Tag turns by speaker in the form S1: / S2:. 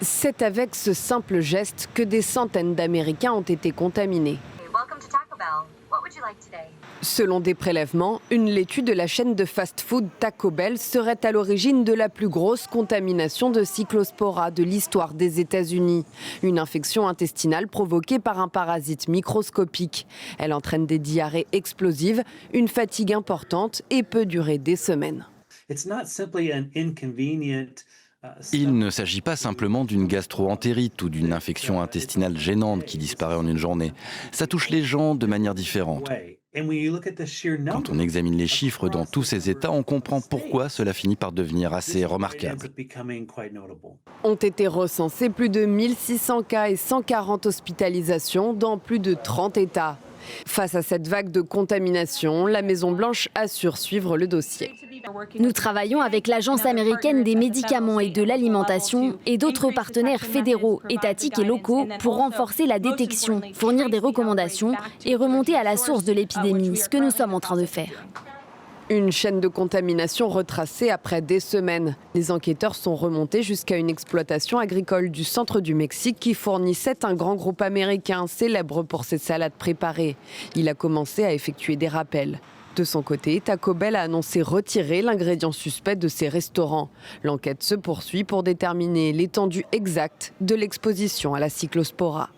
S1: C'est avec ce simple geste que des centaines d'Américains ont été contaminés. Selon des prélèvements, une laitue de la chaîne de fast-food Taco Bell serait à l'origine de la plus grosse contamination de Cyclospora de l'histoire des États-Unis. Une infection intestinale provoquée par un parasite microscopique. Elle entraîne des diarrhées explosives, une fatigue importante et peut durer des semaines.
S2: Il ne s'agit pas simplement d'une gastro-entérite ou d'une infection intestinale gênante qui disparaît en une journée. Ça touche les gens de manière différente. Quand on examine les chiffres dans tous ces états, on comprend pourquoi cela finit par devenir assez remarquable.
S1: Ont été recensés plus de 1600 cas et 140 hospitalisations dans plus de 30 États. Face à cette vague de contamination, la Maison-Blanche assure suivre le dossier.
S3: Nous travaillons avec l'Agence américaine des médicaments et de l'alimentation et d'autres partenaires fédéraux, étatiques et locaux pour renforcer la détection, fournir des recommandations et remonter à la source de l'épidémie, ce que nous sommes en train de faire.
S1: Une chaîne de contamination retracée après des semaines. Les enquêteurs sont remontés jusqu'à une exploitation agricole du centre du Mexique qui fournissait un grand groupe américain célèbre pour ses salades préparées. Il a commencé à effectuer des rappels. De son côté, Taco Bell a annoncé retirer l'ingrédient suspect de ses restaurants. L'enquête se poursuit pour déterminer l'étendue exacte de l'exposition à la Cyclospora.